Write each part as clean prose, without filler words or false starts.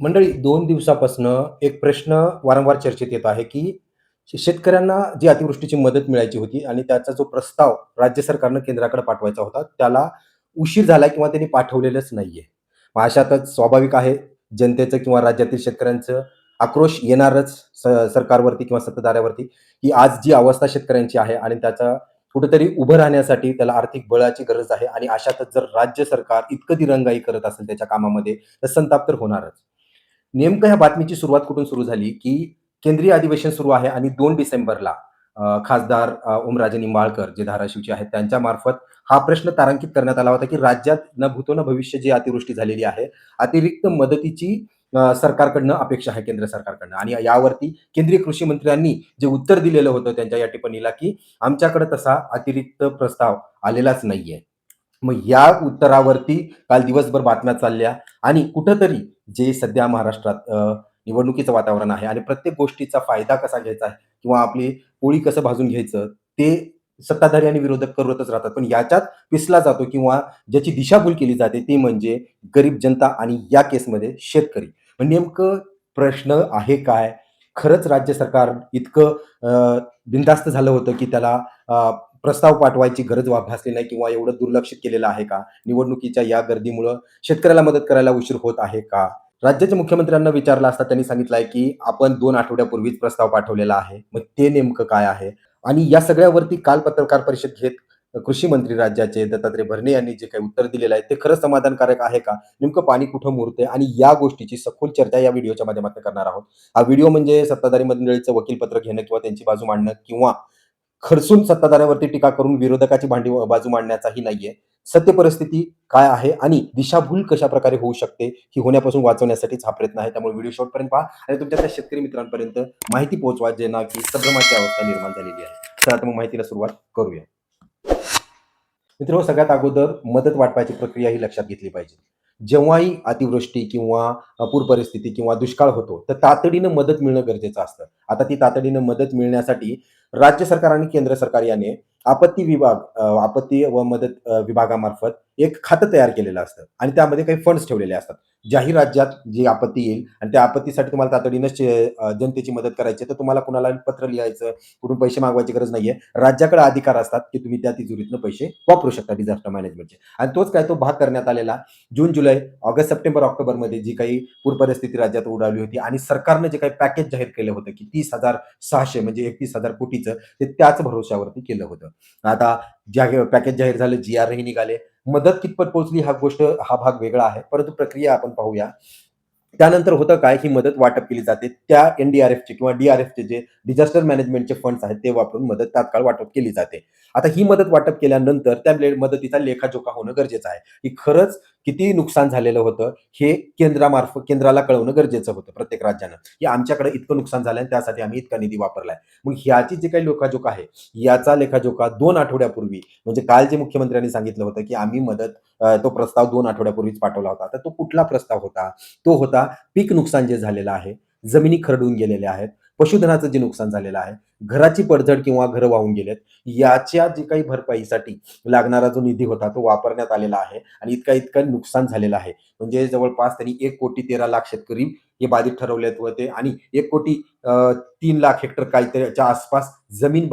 मंडळी 2 दिवसापासनं एक प्रश्न वारंवार चर्चेत येत आहे, की शेतकऱ्यांना जी अतिवृष्टीची मदत मिळायची होती आणि त्याचा जो प्रस्ताव राज्य सरकारनं केंद्राकडे पाठवायचा होता, त्याला उशीर झाला किंवा त्यांनी पाठवलेलंच नाहीये. मग अशातच स्वाभाविक आहे, जनतेचं किंवा राज्यातील शेतकऱ्यांचं आक्रोश येणारच सरकारवरती किंवा सत्ताधाऱ्यावरती, की आज जी अवस्था शेतकऱ्यांची आहे आणि त्याचा कुठेतरी उभं राहण्यासाठी त्याला आर्थिक बळाची गरज आहे आणि अशातच जर राज्य सरकार इतकं दिरंगाई करत असेल त्याच्या कामामध्ये, तर संताप तर होणारच. नेमकं ह्या बातमीची सुरुवात कुठून सुरू झाली, की केंद्रीय अधिवेशन सुरू आहे आणि 2 डिसेंबरला खासदार ओमराजे निंबाळकर जे धाराशिवचे आहेत, त्यांच्यामार्फत हा प्रश्न तारांकित करण्यात आला होता, की राज्यात न भूतो न भविष्य जी अतिवृष्टी झालेली आहे, अतिरिक्त मदतीची सरकारकडनं अपेक्षा आहे केंद्र सरकारकडनं आणि यावरती केंद्रीय कृषी मंत्र्यांनी जे उत्तर दिलेलं होतं त्यांच्या या टिप्पणीला, की आमच्याकडे तसा अतिरिक्त प्रस्ताव आलेलाच नाहीये. मग या उत्तरावरती काल दिवसभर बातम्या चालल्या आणि कुठेतरी जे सध्या महाराष्ट्रात निवडणुकीचं वातावरण आहे आणि प्रत्येक गोष्टीचा फायदा कसा घ्यायचा किंवा आपली पोळी कसं भाजून घ्यायचं, ते सत्ताधारी आणि विरोधक करतच राहतात. पण याच्यात पिसला जातो किंवा ज्याची दिशाभूल केली जाते ती म्हणजे गरीब जनता आणि या केसमध्ये शेतकरी. मग नेमकं प्रश्न आहे काय? खरंच राज्य सरकार इतकं बिनधास्त झालं होतं, की त्याला अ, प्रस्ताव पाठवायची गरज भासली नाही किंवा एवढं दुर्लक्षित केलेलं आहे का? निवडणुकीच्या या गर्दीमुळं शेतकऱ्याला मदत करायला उशीर होत आहे का? राज्याच्या मुख्यमंत्र्यांना विचारलं असता त्यांनी सांगितलं आहे, की आपण 2 आठवड्यापूर्वीच प्रस्ताव पाठवलेला आहे. मग ते नेमकं काय आहे? आणि या सगळ्यावरती काल पत्रकार परिषद घेत कृषी मंत्री राज्याचे दत्तात्रय भरणे यांनी जे काही उत्तर दिलेलं आहे, ते खरंच समाधानकारक आहे का? नेमकं पाणी कुठं मुरतंय? आणि या गोष्टीची सखोल चर्चा या व्हिडिओच्या माध्यमातून करणार आहोत. हा व्हिडिओ म्हणजे सत्ताधारी मंडळीचं वकीलपत्र घेणं किंवा त्यांची बाजू मांडणं किंवा खरसून सत्ताधाऱ्यावरती टीका करून विरोधकाची बाजू मांडण्याचाही नाहीये. सत्य परिस्थिती काय आहे आणि दिशाभूल कशाप्रकारे होऊ शकते, ही होण्यापासून वाचवण्यासाठीच हा प्रयत्न आहे. त्यामुळे व्हिडिओ शेवटपर्यंत पहा आणि तुमच्या त्या शेतकरी मित्रांपर्यंत माहिती पोहोचवा, ज्यांना की संभ्रमाची अवस्था निर्माण झालेली आहे. चला तर मग माहितीला सुरुवात करूया. मित्रांनो, सगळ्यात अगोदर मदत वाटपाची प्रक्रिया ही लक्षात घेतली पाहिजे. जेव्हाही अतिवृष्टी किंवा पूर परिस्थिती किंवा दुष्काळ होतो, तर तातडीनं मदत मिळणं गरजेचं असतं. आता ती तातडीनं मदत मिळण्यासाठी राज्य सरकार आणि केंद्र सरकार याने आपत्ती व मदत विभागामार्फत एक खातं तयार केलेलं असतं आणि त्यामध्ये काही फंड्स ठेवलेले असतात. ज्याही राज्यात जी आपत्ती येईल आणि त्या आपत्तीसाठी तुम्हाला तातडीनं जनतेची मदत करायची आहे, तर तुम्हाला कुणाला पत्र लिहायचं, कुठून पैसे मागवायची गरज नाहीये. राज्याकडे अधिकार असतात, की तुम्ही त्या तिजोरीतनं पैसे वापरू शकता डिझास्टर मॅनेजमेंटचे. आणि तोच काय तो भाग करण्यात आलेला जून, जुलै, ऑगस्ट, सप्टेंबर, ऑक्टोबरमध्ये जी काही पूर परिस्थिती राज्यात उडाली होती आणि सरकारनं जे काही पॅकेज जाहीर केलं होतं, की 30,600 म्हणजे 31,000 कोटीचं ते त्याच भरोश्यावरती केलं होतं. आता ज्या पॅकेज जाहीर झालं, जी-आरही निघाले. मदत कितपत पोहोचली हा भाग वेगळा आहे. परंतु प्रक्रिया आपण पाहूया. त्यानंतर होतं काय, ही मदत वाटप केली जाते. त्या एन-डी-आर-एफचे किंवा डी-आर-एफचे जे डिझास्टर मॅनेजमेंटचे फंड्स आहेत, ते वापरून मदत तात्काळ वाटप केली जाते. आता ही मदत वाटप केल्यानंतर त्या मदतीचा लेखाजोखा होणं गरजेचं आहे, की खरंच किती नुकसान झालेलं होतं, हे केंद्राला कळवणं गरजेचं होतं प्रत्येक राज्यानं, की आमच्याकडे इतकं नुकसान झालंय आणि त्यासाठी आम्ही इतका निधी वापरलाय. मग ह्याची जी काही लेखाजोखा आहे, याचा लेखाजोखा 2 आठवड्यापूर्वी म्हणजे काल जे मुख्यमंत्र्यांनी सांगितलं होतं, की आम्ही तो प्रस्ताव 2 आठवड्यापूर्वीच पाठवला होता. तर तो कुठला प्रस्ताव होता? तो होता पीक नुकसान जे झालेलं आहे, जमिनी खरडून गेलेल्या आहेत, पशुधनाचं जे नुकसान झालेलं आहे, घराची पडझड किंवा घरं वाहून गेलेत, याच्या जे काही भरपाईसाठी लागणारा जो निधी होता तो वापरण्यात आलेला आहे आणि इतकं नुकसान झालेलं आहे. म्हणजे जवळपास त्यांनी 1,13,00,000 शेतकरी हे बाधित ठरवले होते आणि 1,03,00,000 हेक्टर काहीतरीच्या आसपास जमीन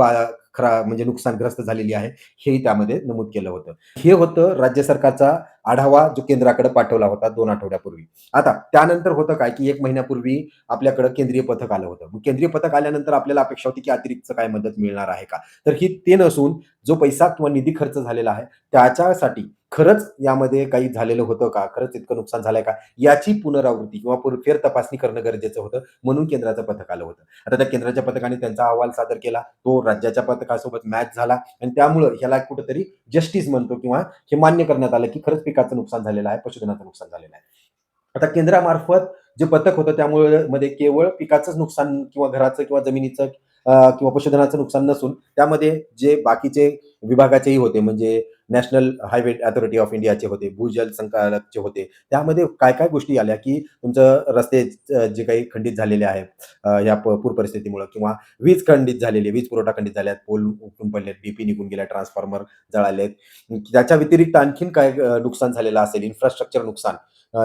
म्हणजे नुकसानग्रस्त झालेली आहे, हेही त्यामध्ये नमूद केलं होतं. हे होतं राज्य सरकारचा आढावा जो केंद्राकडे पाठवला होता 2 आठवड्यापूर्वी. आता त्यानंतर होतं काय, की 1 महिन्यापूर्वी आपल्याकडं केंद्रीय पथक आलं होतं. मग केंद्रीय पथक आल्यानंतर आपल्याला अपेक्षा होती, की अतिरिक्त काही मदत मिळणार आहे का? तर ही ते नसून जो पैसा किंवा निधी खर्च झालेला आहे, त्याच्यासाठी खरंच यामध्ये काही झालेलं होतं का? खरंच इतकं नुकसान झालंय का? याची पुनरावृत्ती किंवा फेर तपासणी करणं गरजेचं होतं. म्हणून केंद्राचं पथक आलं होतं. आता त्या केंद्राच्या पथकाने त्यांचा अहवाल सादर केला. तो राज्याच्या पथकासोबत मॅच झाला आणि त्यामुळं ह्याला कुठेतरी जस्टिस म्हणतो किंवा हे मान्य करण्यात आलं, की खरंच पिकाचं नुकसान झालेलं आहे, पशुधनाचं नुकसान झालेलं आहे. आता केंद्रामार्फत जे पथक होतं त्यामुळे मध्ये केवळ पिकाचंच नुकसान किंवा घराचं किंवा जमिनीचं किंवा पशुधनाचं नुकसान नसून त्यामध्ये जे बाकीचे विभागाचेही होते म्हणजे नॅशनल हायवे अथॉरिटी ऑफ इंडियाचे होते, भूजल संचालकचे होते. त्यामध्ये काय-काय गोष्टी आल्या, की तुमचं रस्ते जे काही खंडित झालेले आहेत या पूर परिस्थितीमुळं किंवा वीज खंडित झालेली आहे, वीज पुरवठा खंडित झाल्यात, पोल उठून पडलेत, डीपी निघून गेल्या, ट्रान्सफॉर्मर जळालेत. त्याच्या व्यतिरिक्त आणखीन काय नुकसान झालेलं असेल, इन्फ्रास्ट्रक्चर नुकसान.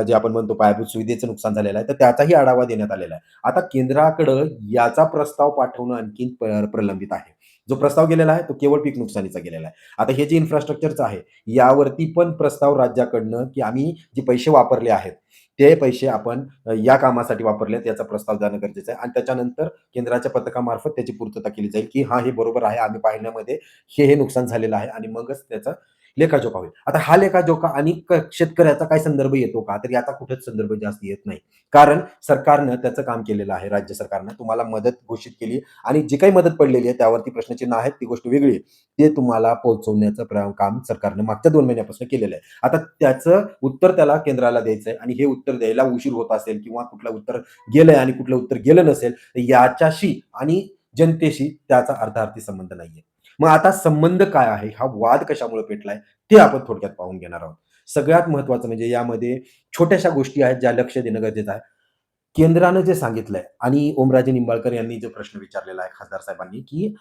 जे आपण म्हणतो पायाभूत सुविधेचं नुकसान झालेलं आहे, तर त्याचाही आढावा देण्यात आलेला आहे. आता केंद्राकडं याचा प्रस्ताव पाठवणं आणखीन प्रलंबित आहे. जो प्रस्ताव गेलेला आहे, तो केवळ पीक नुकसानीचा गेलेला आहे. आता हे जे इन्फ्रास्ट्रक्चरचं आहे, यावरती पण प्रस्ताव राज्याकडनं, की आम्ही जे पैसे वापरले आहेत, ते पैसे आपण या कामासाठी वापरलेत याचा प्रस्ताव जाणं गरजेचं आहे आणि त्याच्यानंतर केंद्राच्या पथकामार्फत त्याची पूर्तता केली जाईल, की हां, हे बरोबर आहे. आम्ही पाहिल्यामध्ये हे नुकसान झालेलं आहे आणि मगच त्याचा लेखाजोखा होईल. आता हा लेखाजोखा आणि शेतकऱ्याचा काय संदर्भ येतो का? तर याचा कुठेच संदर्भ जास्त येत नाही. कारण सरकारनं त्याचं काम केलेलं आहे, राज्य सरकारनं. तुम्हाला मदत घोषित केली आणि जी काही मदत पडलेली आहे त्यावरती प्रश्नचिन्ह आहेत, ती गोष्ट वेगळी आहे. ते तुम्हाला पोहोचवण्याचं काम सरकारनं मागच्या 2 महिन्यापासून केलेलं आहे. आता त्याचं उत्तर त्याला केंद्राला द्यायचं आहे आणि हे उत्तर द्यायला उशीर होत असेल किंवा कुठलं उत्तर गेलंय आणि कुठलं उत्तर गेलं नसेल, तर याच्याशी आणि जनतेशी त्याचा अर्थार्थी संबंध नाहीये. मग आता संबंध काय आहे? हा वाद कशामुळे पेटलाय? ते आपण थोडक्यात पाहून घेणार आहोत. सगळ्यात महत्त्वाचं म्हणजे यामध्ये छोट्याशा गोष्टी आहेत, ज्या लक्ष देणं गरजेचं आहे. केंद्रानं जे सांगितलंय आणि ओमराजे निंबाळकर यांनी जो प्रश्न विचारलेला आहे खासदार साहेबांनी, की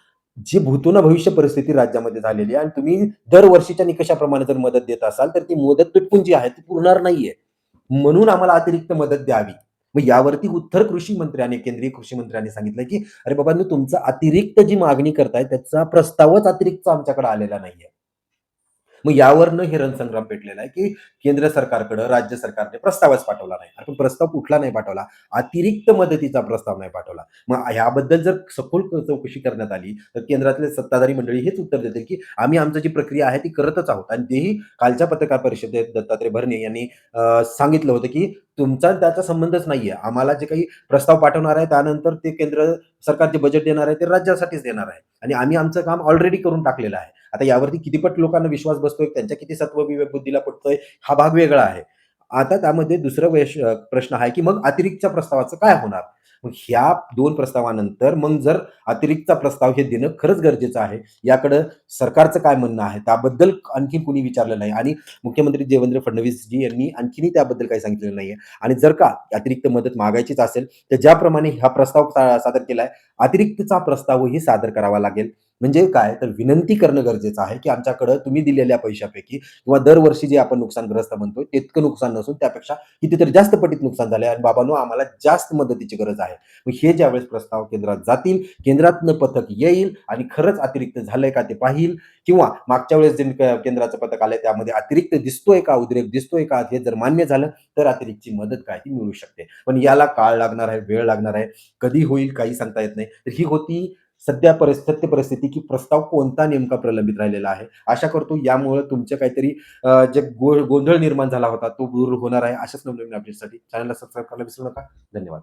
जी भूतो-न-भविष्य परिस्थिती राज्यामध्ये झालेली आहे आणि तुम्ही दरवर्षीच्या निकषाप्रमाणे जर मदत देत असाल, तर ती मुदत तुटपून जी आहे ती पुरणार नाहीये. म्हणून आम्हाला अतिरिक्त मदत द्यावी. मग यावरती उत्तर कृषी मंत्र्याने, केंद्रीय कृषी मंत्र्यांनी सांगितलं, की "अरे बाबांनो, तुमचं अतिरिक्त जी मागणी करताय त्याचा प्रस्तावच अतिरिक्त आमच्याकडे आलेला नाहीये." मग यावरनं हे रणसंग्राम पेटलेला आहे, की केंद्र सरकारकडं राज्य सरकारने प्रस्तावच पाठवला नाही. आपण प्रस्ताव कुठला नाही पाठवला, अतिरिक्त मदतीचा प्रस्ताव नाही पाठवला. मग ह्याबद्दल जर सखोल चौकशी करण्यात आली, तर केंद्रातले सत्ताधारी मंडळी हेच उत्तर देतील, की आम्ही आमची जी प्रक्रिया आहे ती करतच आहोत आणि तेही कालच्या पत्रकार परिषदेत दत्तात्रय भरणे यांनी सांगितलं होतं, की तुमचा आणि त्याचा संबंधच नाहीये. आम्हाला जे काही प्रस्ताव पाठवणार आहे त्यानंतर ते केंद्र सरकार जे बजेट देणार आहे ते राज्यासाठीच देणार आहे आणि आम्ही आमचं काम ऑलरेडी करून टाकलेलं आहे. आता यावरती कितीपट लोकांना विश्वास बसतोय, त्यांच्या किती सत्व-विवेक बुद्धीला पटतोय, हा भाग वेगळा आहे. आता त्यामध्ये दुसरा प्रश्न आहे, की मग अतिरिक्तच्या प्रस्तावाचं काय होणार? मग ह्या 2 प्रस्तावानंतर मग जर अतिरिक्तचा प्रस्ताव हे देणं खरंच गरजेचं आहे. याकडं सरकारचं काय म्हणणं आहे? त्याबद्दल आणखीन कुणी विचारलं नाही आणि मुख्यमंत्री देवेंद्र फडणवीसजी यांनी आणखीनही त्याबद्दल काही सांगितलेलं नाहीये. आणि जर का अतिरिक्त मदत मागायचीच असेल, तर ज्याप्रमाणे हा प्रस्ताव सादर केलाय, अतिरिक्तचा प्रस्तावही सादर करावा लागेल. म्हणजे काय, तर विनंती करणं गरजेचं आहे, की आमच्याकडं तुम्ही दिलेल्या पैशापैकी किंवा दरवर्षी जे आपण नुकसानग्रस्त म्हणतोय, तितकं नुकसान नसून त्यापेक्षा कितीतरी जास्त पटीत नुकसान झालंय आणि बाबांनो आम्हाला जास्त मदतीची गरज आहे. मग हे ज्यावेळेस प्रस्ताव केंद्रात जातील, केंद्रातनं पथक येईल आणि खरंच अतिरिक्त झालंय का ते पाहील किंवा मागच्या वेळेस जे केंद्राचं पथक आलंय त्यामध्ये अतिरिक्त दिसतोय का, उद्रेक दिसतोय का, हे जर मान्य झालं, तर अतिरिक्तची मदत काय ती मिळू शकते. पण याला काळ लागणार आहे, वेळ लागणार आहे. कधी होईल काही सांगता येत नाही. तर ही होती सध्या सत्य परिस्थिती, की प्रस्ताव कोणता नेमका प्रलंबित राहिलेला आहे. आशा करतो यामुळं तुमचं काहीतरी जे गोंधळ निर्माण झाला होता, तो दूर होणार आहे. अशाच नवनवीन अपडेट्ससाठी चॅनलला सबस्क्राईब करायला विसरू नका. धन्यवाद.